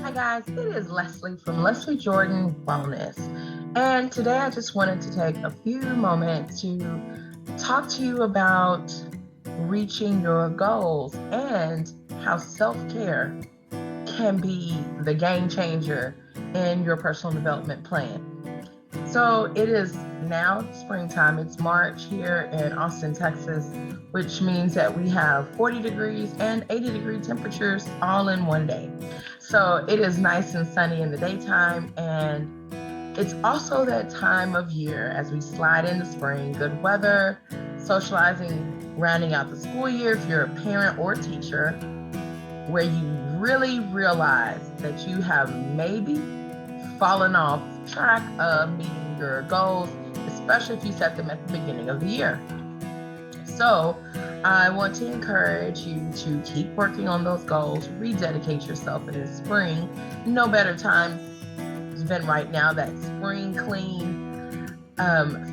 Hi guys, it is Leslie from Leslie Jordan Wellness. And today I just wanted to take a few moments to talk to you about reaching your goals and how self-care can be the game changer in your personal development plan. So it is now springtime. It's March here in Austin, Texas, which means that we have 40 degrees and 80-degree temperatures all in one day. So it is nice and sunny in the daytime, and it's also that time of year as we slide into spring, good weather, socializing, rounding out the school year if you're a parent or a teacher, where you really realize that you have maybe fallen off track of meeting your goals, especially if you set them at the beginning of the year. So I want to encourage you to keep working on those goals, rededicate yourself in the spring. No better time than right now, that spring clean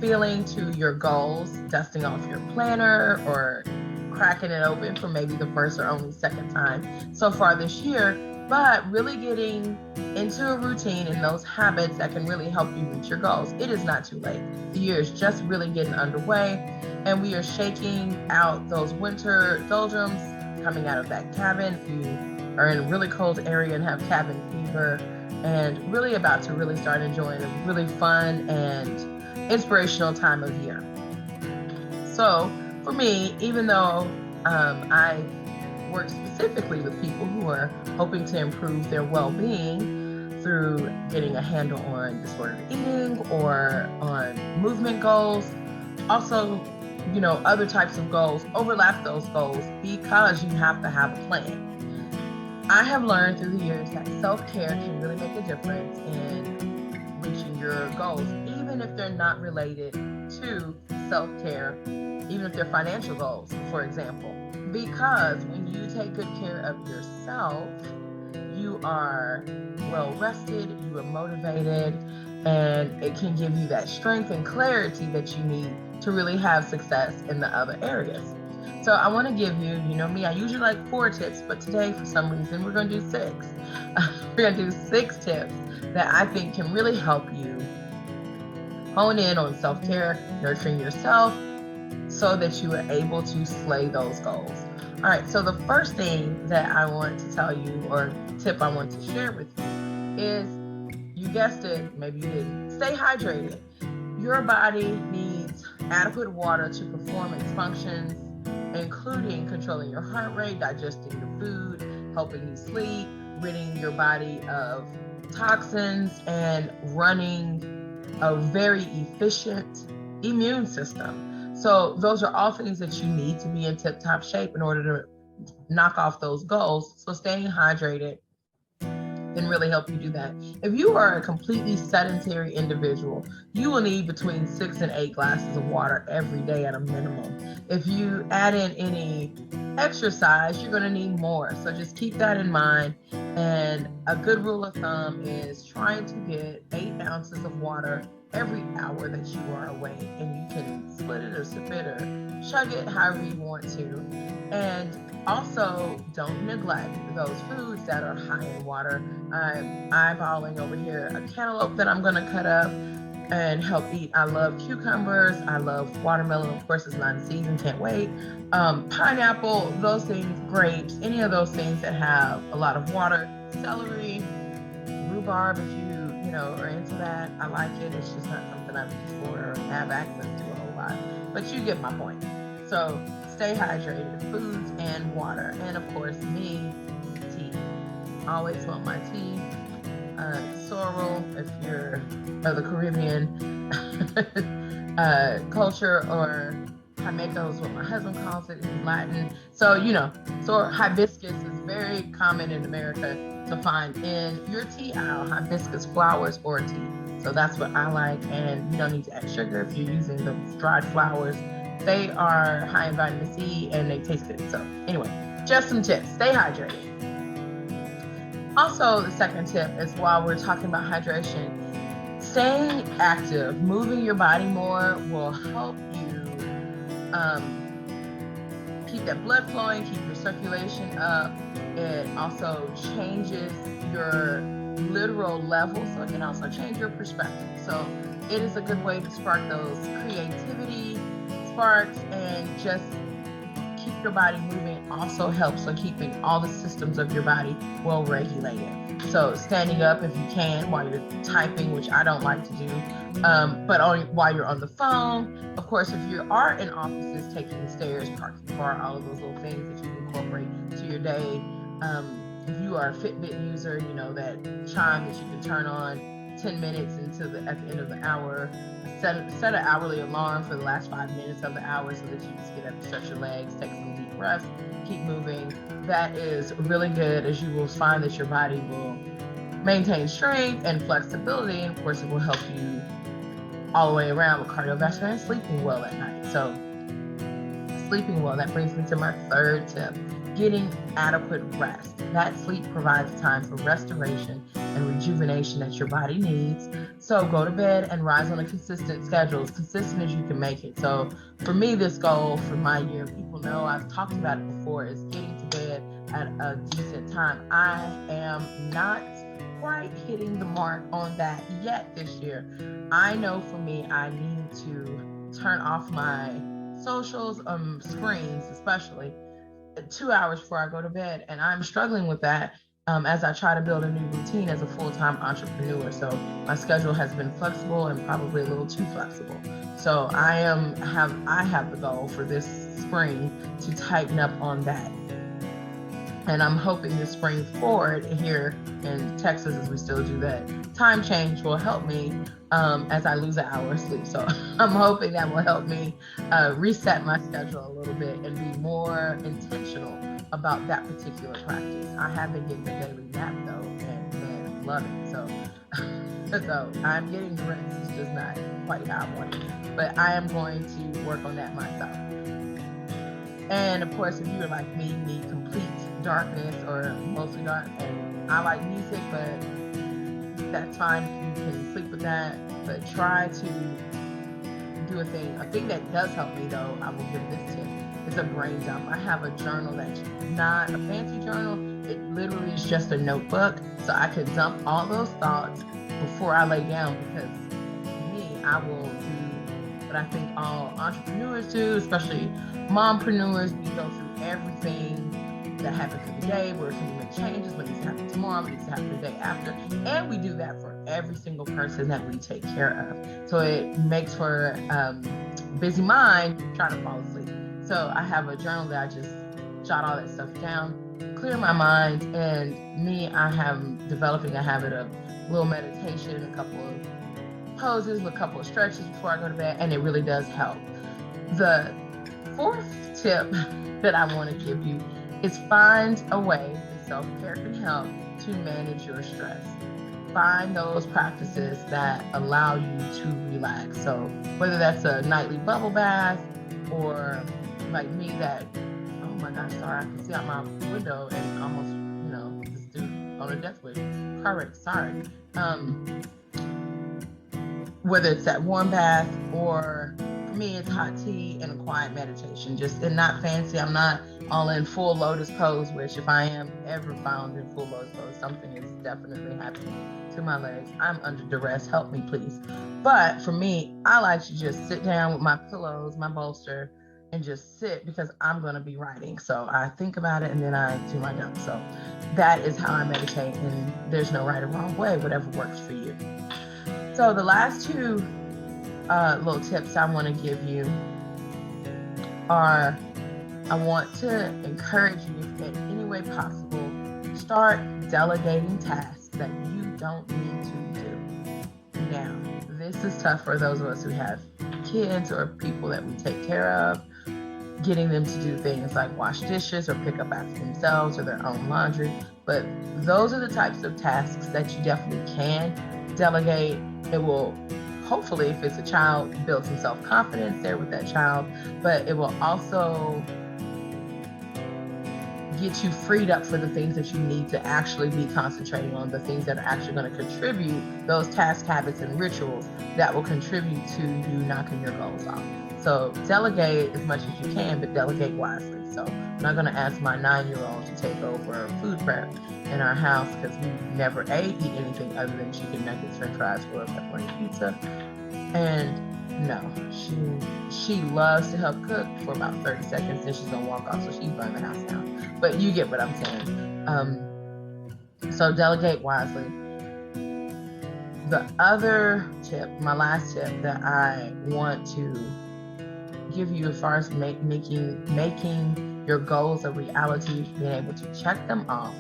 feeling to your goals, dusting off your planner or cracking it open for maybe the first or only second time so far this year, but really getting into a routine and those habits that can really help you reach your goals. It is not too late. The year is just really getting underway, and we are shaking out those winter doldrums coming out of that cabin. If you are in a really cold area and have cabin fever, and really about to really start enjoying a really fun and inspirational time of year. So for me, even though I work specifically with people who are hoping to improve their well-being through getting a handle on disordered eating or on movement goals, also, other types of goals, overlap those goals because you have to have a plan. I have learned through the years that self-care can really make a difference in reaching your goals, even if they're not related to self-care, even if they're financial goals, for example. Because when you take good care of yourself, you are well rested, you are motivated, and it can give you that strength and clarity that you need to really have success in the other areas. So I want to give you, me, I usually like 4 tips, but today for some reason we're going to do 6. We're going to do 6 tips that I think can really help you hone in on self-care, nurturing yourself, so that you are able to slay those goals. All right, so the first thing that I want to tell you, or tip I want to share with you, is, you guessed it, maybe you didn't, stay hydrated. Your body needs adequate water to perform its functions, including controlling your heart rate, digesting your food, helping you sleep, ridding your body of toxins, and running a very efficient immune system. So those are all things that you need to be in tip-top shape in order to knock off those goals. So staying hydrated can really help you do that. If you are a completely sedentary individual, you will need between 6 and 8 glasses of water every day at a minimum. If you add in any exercise, you're going to need more. So just keep that in mind. And a good rule of thumb is trying to get 8 ounces of water every hour that you are awake. And you can split it or sip it or chug it however you want to. And also, don't neglect those foods that are high in water. I'm eyeballing over here a cantaloupe that I'm going to cut up and help eat. I love cucumbers. I love watermelon. Of course, it's not in season. Can't wait. Pineapple, those things, grapes, any of those things that have a lot of water. Celery, rhubarb, if you are into that. I like it. It's just not something I've used for or have access to a whole lot. But you get my point. So stay hydrated, foods and water. And of course, me, tea. Always want my tea. Sorrel, if you're of the Caribbean culture, or Jamaica is what my husband calls it in Latin. So, so hibiscus is very common in America to find in your tea aisle, hibiscus flowers or tea. So that's what I like. And you don't need to add sugar if you're using those dried flowers. They are high in vitamin C and they taste good. So anyway, just some tips. Stay hydrated. Also, the second tip is, while we're talking about hydration, staying active, moving your body more will help you keep that blood flowing, keep your circulation up, It also changes your literal level, so it can also change your perspective. So it is a good way to spark those creativity sparks and just keep your body moving. Also helps on keeping all the systems of your body well regulated. So standing up if you can while you're typing, which I don't like to do, but only while you're on the phone. Of course, if you are in offices, taking the stairs, parking car, all of those little things that you incorporate to your day. If you are a Fitbit user, you know that chime that you can turn on 10 minutes at the end of the hour. Set an hourly alarm for the last 5 minutes of the hour so that you just get up, stretch your legs, take some deep breaths, keep moving. That is really good, as you will find that your body will maintain strength and flexibility, and of course it will help you all the way around with cardiovascular and sleeping well at night. So sleeping well, that brings me to my third tip: getting adequate rest. That sleep provides time for restoration and rejuvenation that your body needs. So go to bed and rise on a consistent schedule, as consistent as you can make it. So for me, this goal for my year, people know I've talked about it before, is getting to bed at a decent time. I am not quite hitting the mark on that yet this year. I know for me, I need to turn off my socials, screens especially, 2 hours before I go to bed, and I'm struggling with that as I try to build a new routine as a full-time entrepreneur. So my schedule has been flexible and probably a little too flexible. So I have the goal for this spring to tighten up on that. And I'm hoping this spring forward here in Texas, as we still do that, time change will help me as I lose an hour of sleep. So I'm hoping that will help me reset my schedule a little bit and be more intentional about that particular practice. I have been getting a daily nap though, and man, love it. So I'm getting the rest. It's just not quite how I want it. But I am going to work on that myself. And of course, if you're like me, need complete darkness or mostly dark, and I like music, but that's fine. You can sleep with that, but try to do a thing that does help me though. I will give this tip. It's a brain dump. I have a journal that's not a fancy journal. It literally is just a notebook, so I could dump all those thoughts before I lay down, because me, I will do what I think all entrepreneurs do, especially mompreneurs. We go through everything that happened for the day, where can we make changes, what needs to happen tomorrow, what needs to happen the day after, and we do that for every single person that we take care of. So it makes for busy mind trying to fall asleep. So I have a journal that I just jot all that stuff down, clear my mind, and I am developing a habit of a little meditation, a couple of poses, a couple of stretches before I go to bed, and it really does help. The fourth tip that I want to give you is find a way that self-care can help to manage your stress. Find those practices that allow you to relax. So whether that's a nightly bubble bath, or like me that, oh my gosh, sorry, I can see out my window and almost, this dude on a death wish. Car wreck, sorry. Whether it's that warm bath, or for me, it's hot tea and a quiet meditation. And not fancy. I'm not all in full lotus pose, which if I am ever found in full lotus pose, something is definitely happening to my legs. I'm under duress. Help me, please. But for me, I like to just sit down with my pillows, my bolster, and just sit, because I'm going to be writing. So I think about it and then I do my dump. So that is how I meditate, and there's no right or wrong way, whatever works for you. So the last two little tips I want to give you are, I want to encourage you, in any way possible, start delegating tasks that you don't need to do. Now, this is tough for those of us who have kids or people that we take care of, getting them to do things like wash dishes or pick up after themselves or their own laundry. But those are the types of tasks that you definitely can delegate. It will, hopefully, if it's a child, build some self-confidence there with that child, but it will also get you freed up for the things that you need to actually be concentrating on, the things that are actually going to contribute, those task habits and rituals that will contribute to you knocking your goals off. So delegate as much as you can, but delegate wisely. So I'm not going to ask my 9-year-old to take over food prep in our house because we never eat anything other than chicken nuggets, french fries, or a pepperoni pizza. And no, she loves to help cook for about 30 seconds, then she's gonna walk off, so she's burning the house down. But you get what I'm saying. So delegate wisely. The other tip, my last tip that I want to give you as far as making your goals a reality, being able to check them off,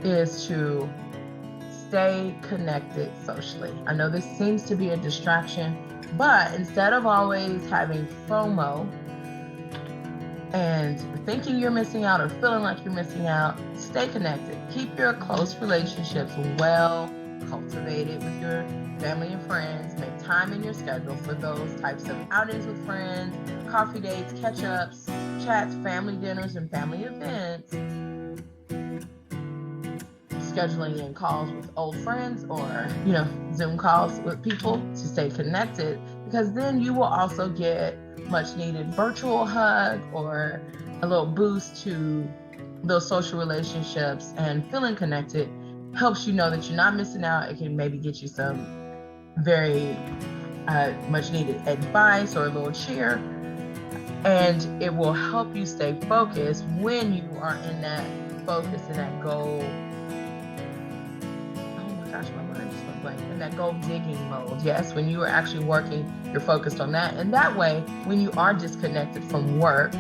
is to stay connected socially. I know this seems to be a distraction, but instead of always having FOMO and thinking you're missing out or feeling like you're missing out, stay connected. Keep your close relationships well cultivated with your family and friends. Make time in your schedule for those types of outings with friends, coffee dates, catch-ups, chats, family dinners, and family events. Scheduling in calls with old friends or, Zoom calls with people to stay connected, because then you will also get much needed virtual hug or a little boost to those social relationships, and feeling connected helps you know that you're not missing out. It can maybe get you some very much needed advice or a little cheer, and it will help you stay focused when you are in that focus and that goal. My mind just went blank. In that goal digging mode. Yes, when you are actually working, you're focused on that. And that way, when you are disconnected from work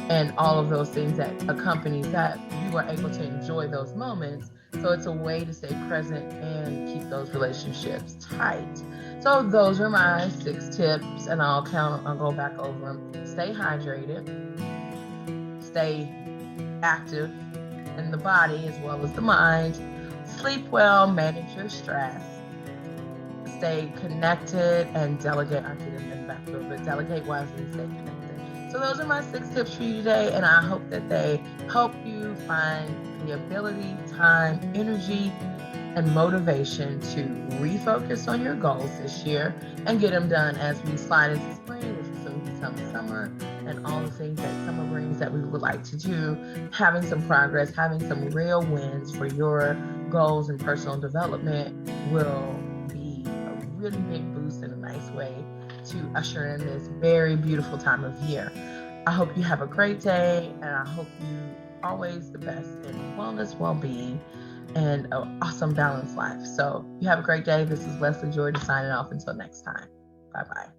and all of those things that accompany that, you are able to enjoy those moments. So it's a way to stay present and keep those relationships tight. So those are my 6 tips, and I'll go back over them. Stay hydrated, stay active in the body as well as the mind, sleep well, manage your stress, stay connected, and delegate. I get them back to it, but delegate wisely and stay connected. So those are my 6 tips for you today, and I hope that they help you find the ability, time, energy, and motivation to refocus on your goals this year and get them done as we slide into spring, which will soon become summer, and all the things that summer brings that we would like to do. Having some progress, having some real wins for your goals and personal development will be a really big boost in a nice way to usher in this very beautiful time of year. I hope you have a great day, and I hope you always the best in wellness, well-being, and an awesome balanced life. So you have a great day. This is Leslie Jordan signing off until next time. Bye-bye.